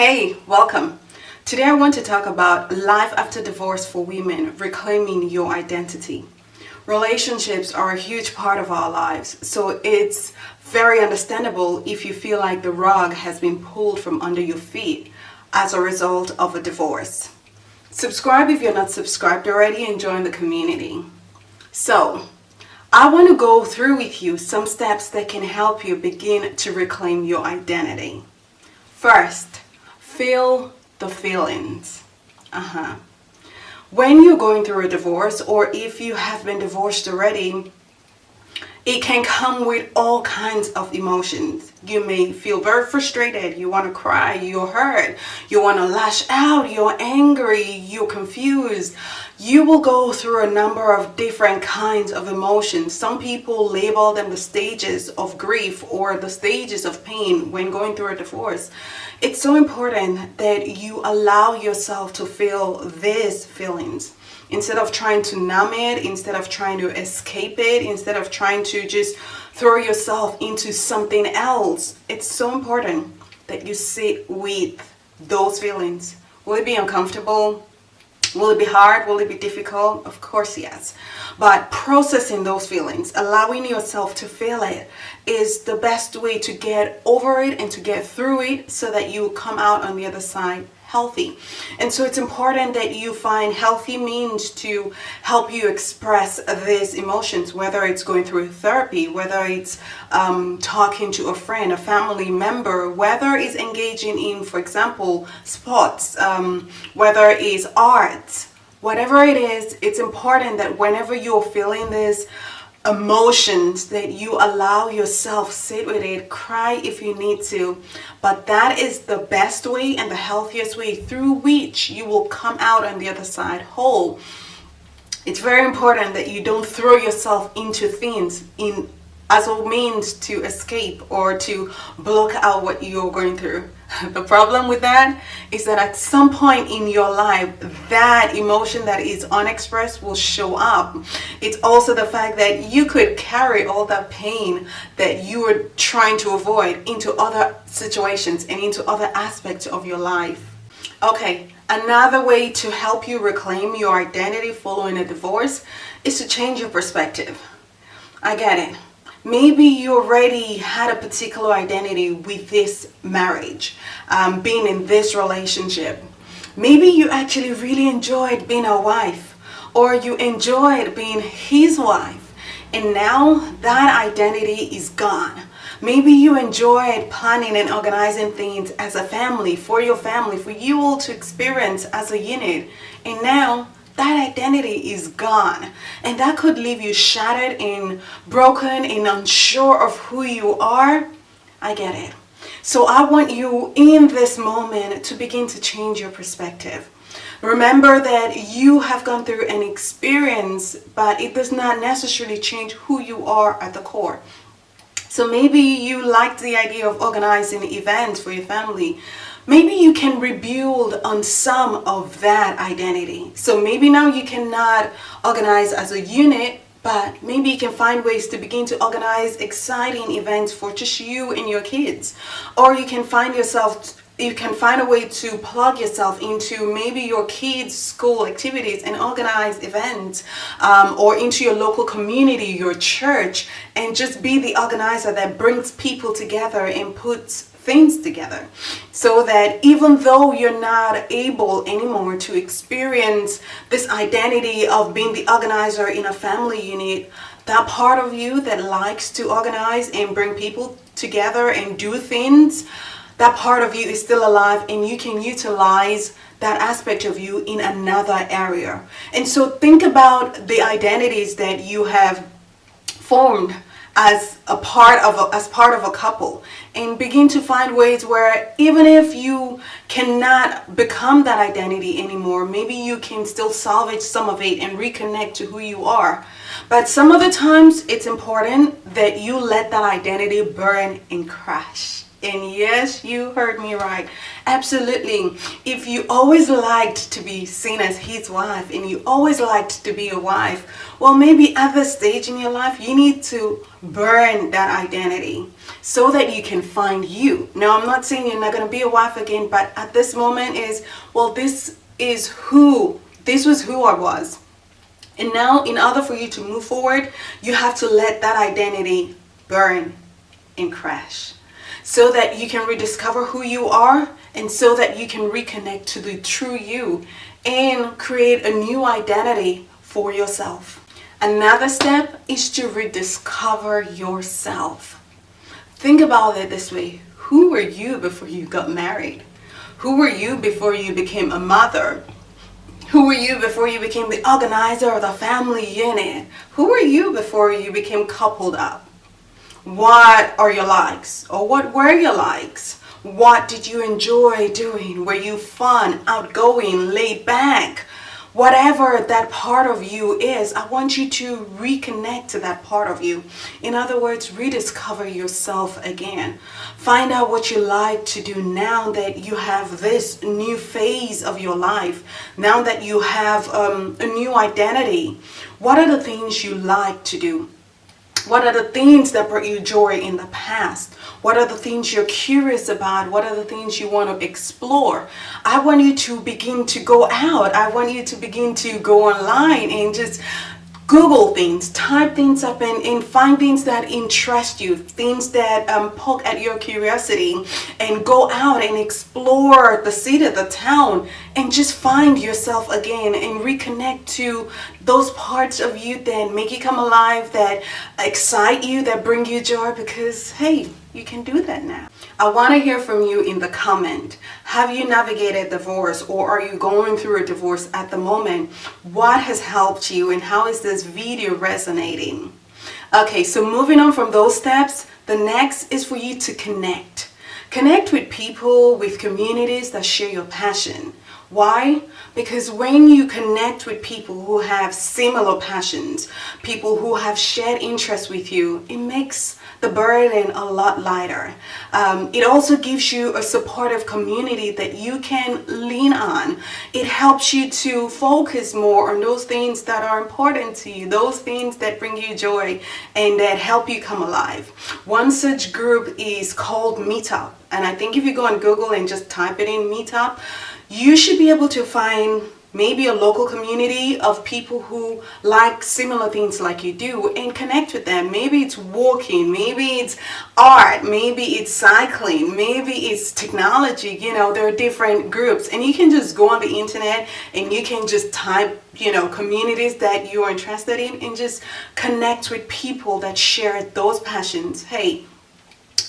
Hey, welcome. Today I want to talk about life after divorce for women, reclaiming your identity. Relationships are a huge part of our lives, so it's very understandable if you feel like the rug has been pulled from under your feet as a result of a divorce. Subscribe if you're not subscribed already and join the community. So, I want to go through with you some steps that can help you begin to reclaim your identity. First, feel the feelings. When you're going through a divorce, or if you have been divorced already, it can come with all kinds of emotions. You may feel very frustrated, you want to cry, you're hurt, you want to lash out, you're angry, you're confused. You will go through a number of different kinds of emotions. Some people label them the stages of grief or the stages of pain when going through a divorce. It's so important that you allow yourself to feel these feelings. Instead of trying to numb it, instead of trying to escape it, instead of trying to just throw yourself into something else, it's so important that you sit with those feelings. Will it be uncomfortable? Will it be hard? Will it be difficult? Of course, yes. But processing those feelings, allowing yourself to feel it, is the best way to get over it and to get through it so that you come out on the other side healthy. And so it's important that you find healthy means to help you express these emotions, whether it's going through therapy, whether it's talking to a friend, a family member, whether it's engaging in, for example, sports, whether it's art, whatever it is, it's important that whenever you're feeling this emotions that you allow yourself sit with it, cry if you need to, but that is the best way and the healthiest way through which you will come out on the other side whole. It's very important that you don't throw yourself into things as a means to escape or to block out what you're going through. The problem with that is that at some point in your life, that emotion that is unexpressed will show up. It's also the fact that you could carry all that pain that you were trying to avoid into other situations and into other aspects of your life. Okay, another way to help you reclaim your identity following a divorce is to change your perspective. I get it. Maybe you already had a particular identity with this marriage, being in this relationship. Maybe you actually really enjoyed being a wife, or you enjoyed being his wife, and now that identity is gone. Maybe you enjoyed planning and organizing things as a family, for you all to experience as a unit, and now that identity is gone, and that could leave you shattered and broken and unsure of who you are. I get it. So I want you in this moment to begin to change your perspective. Remember that you have gone through an experience, but it does not necessarily change who you are at the core. So maybe you liked the idea of organizing events for your family. Maybe you can rebuild on some of that identity. So maybe now you cannot organize as a unit, but maybe you can find ways to begin to organize exciting events for just you and your kids. Or you can find a way to plug yourself into maybe your kids' school activities and organize events, or into your local community, your church, and just be the organizer that brings people together and puts things together, so that even though you're not able anymore to experience this identity of being the organizer in a family unit, that part of you that likes to organize and bring people together and do things, that part of you is still alive, and you can utilize that aspect of you in another area. And so think about the identities that you have formed as part of a couple, and begin to find ways where even if you cannot become that identity anymore, maybe you can still salvage some of it and reconnect to who you are. But some of the times it's important that you let that identity burn and crash. And yes, you heard me right. Absolutely. If you always liked to be seen as his wife and you always liked to be a wife, well, maybe at this stage in your life, you need to burn that identity so that you can find you. Now, I'm not saying you're not going to be a wife again, but at this moment this was who I was. And now, in order for you to move forward, you have to let that identity burn and crash, so that you can rediscover who you are and so that you can reconnect to the true you and create a new identity for yourself. Another step is to rediscover yourself. Think about it this way. Who were you before you got married? Who were you before you became a mother? Who were you before you became the organizer of the family unit? Who were you before you became coupled up? What are your likes? Or what were your likes? What did you enjoy doing? Were you fun, outgoing, laid back? Whatever that part of you is, I want you to reconnect to that part of you. In other words, rediscover yourself again. Find out what you like to do now that you have this new phase of your life. Now that you have a new identity. What are the things you like to do? What are the things that brought you joy in the past? What are the things you're curious about? What are the things you want to explore? I want you to begin to go out. I want you to begin to go online and just Google things, type things up and find things that interest you, things that poke at your curiosity, and go out and explore the city, the town, and just find yourself again and reconnect to those parts of you that make you come alive, that excite you, that bring you joy, because hey, you can do that now. I want to hear from you in the comment. Have you navigated divorce, or are you going through a divorce at the moment? What has helped you and how is this video resonating? Okay, so moving on from those steps, the next is for you to connect. Connect with people, with communities that share your passion. Why? Because when you connect with people who have similar passions, people who have shared interests with you, it makes the burden a lot lighter. It also gives you a supportive community that you can lean on. It helps you to focus more on those things that are important to you, those things that bring you joy and that help you come alive. One such group is called Meetup. And I think if you go on Google and just type it in Meetup, you should be able to find maybe a local community of people who like similar things like you do and connect with them. Maybe it's walking, maybe it's art, maybe it's cycling, maybe it's technology. You know, there are different groups, and you can just go on the internet and you can just type, communities that you are interested in and just connect with people that share those passions. Hey,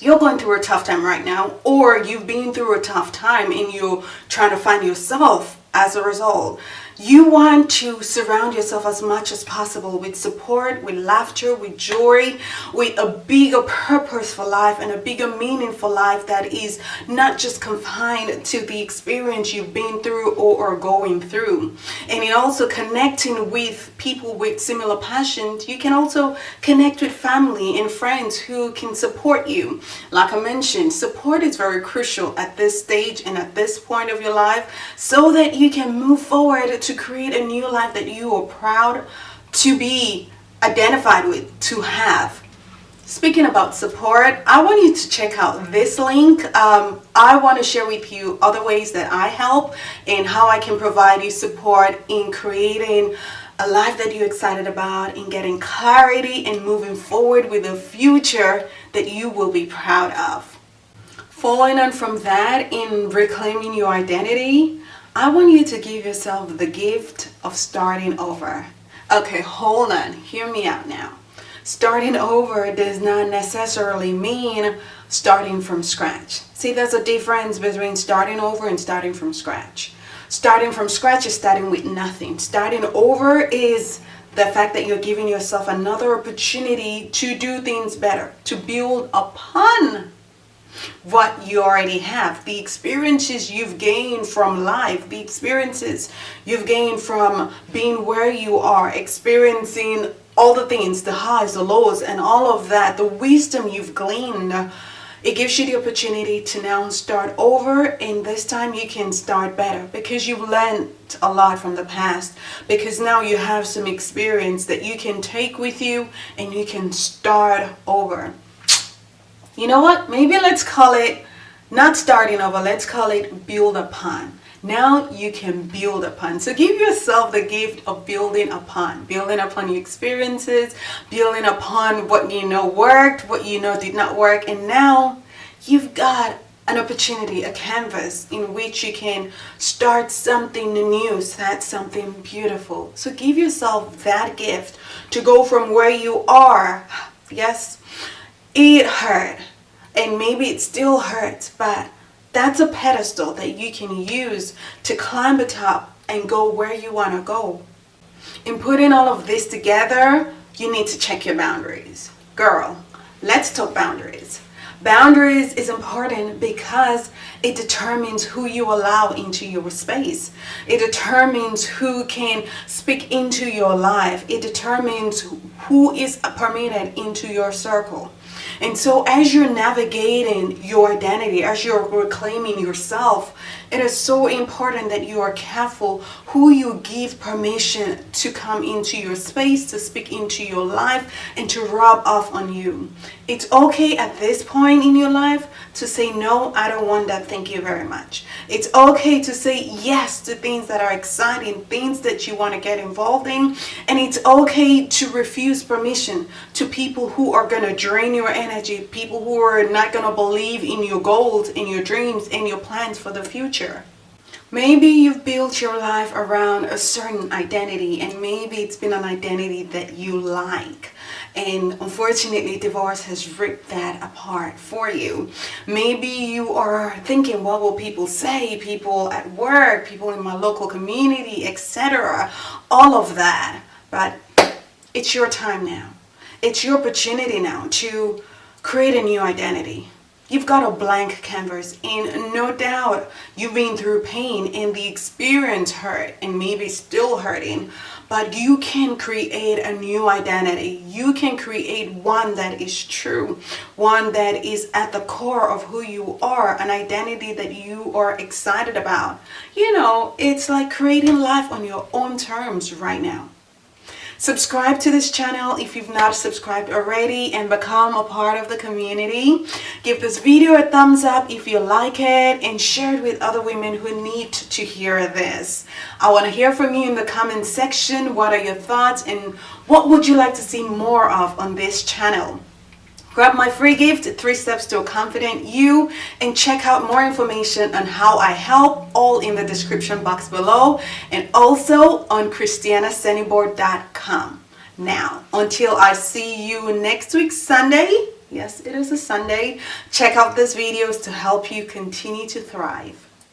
you're going through a tough time right now, or you've been through a tough time and you're trying to find yourself as a result. You want to surround yourself as much as possible with support, with laughter, with joy, with a bigger purpose for life and a bigger meaning for life that is not just confined to the experience you've been through or are going through. And in also connecting with people with similar passions, you can also connect with family and friends who can support you. Like I mentioned, support is very crucial at this stage and at this point of your life so that you can move forward to create a new life that you are proud to be identified with, to have. Speaking about support, I want you to check out this link. I want to share with you other ways that I help and how I can provide you support in creating a life that you're excited about, in getting clarity and moving forward with a future that you will be proud of. Following on from that, in reclaiming your identity, I want you to give yourself the gift of starting over. Okay, hold on. Hear me out now. Starting over does not necessarily mean starting from scratch. See, there's a difference between starting over and starting from scratch. Starting from scratch is starting with nothing. Starting over is the fact that you're giving yourself another opportunity to do things better, to build upon what you already have, the experiences you've gained from life, the experiences you've gained from being where you are, experiencing all the things, the highs, the lows, and all of that, the wisdom you've gleaned. It gives you the opportunity to now start over, and this time you can start better because you've learned a lot from the past, because now you have some experience that you can take with you and you can start over. You know what? Maybe let's call it not starting over, let's call it build upon. Now you can build upon. So give yourself the gift of building upon your experiences, building upon what you know worked, what you know did not work. And now you've got an opportunity, a canvas in which you can start something new, start something beautiful. So give yourself that gift to go from where you are. Yes, it hurt, and maybe it still hurts, but that's a pedestal that you can use to climb atop and go where you want to go. In putting all of this together, you need to check your boundaries. Girl, let's talk boundaries. Boundaries is important because it determines who you allow into your space. It determines who can speak into your life. It determines who is permitted into your circle. And so as you're navigating your identity, as you're reclaiming yourself, it is so important that you are careful who you give permission to come into your space, to speak into your life, and to rub off on you. It's okay at this point in your life to say, no, I don't want that, thank you very much. It's okay to say yes to things that are exciting, things that you want to get involved in. And it's okay to refuse permission to people who are going to drain your energy, people who are not going to believe in your goals, in your dreams, and your plans for the future. Maybe you've built your life around a certain identity, and maybe it's been an identity that you like. And unfortunately, divorce has ripped that apart for you. Maybe you are thinking, what will people say? People at work, people in my local community, etc. All of that. But it's your time now. It's your opportunity now to create a new identity. You've got a blank canvas, and no doubt you've been through pain and the experience hurt and maybe still hurting, but you can create a new identity. You can create one that is true, one that is at the core of who you are, an identity that you are excited about. You know, it's like creating life on your own terms right now. Subscribe to this channel if you've not subscribed already and become a part of the community. Give this video a thumbs up if you like it, and share it with other women who need to hear this. I want to hear from you in the comment section. What are your thoughts, and what would you like to see more of on this channel? Grab my free gift, 3 Steps to a Confident You, and check out more information on how I help, all in the description box below, and also on christianasenibor.com. Now, until I see you next week, Sunday, yes, it is a Sunday, check out these videos to help you continue to thrive.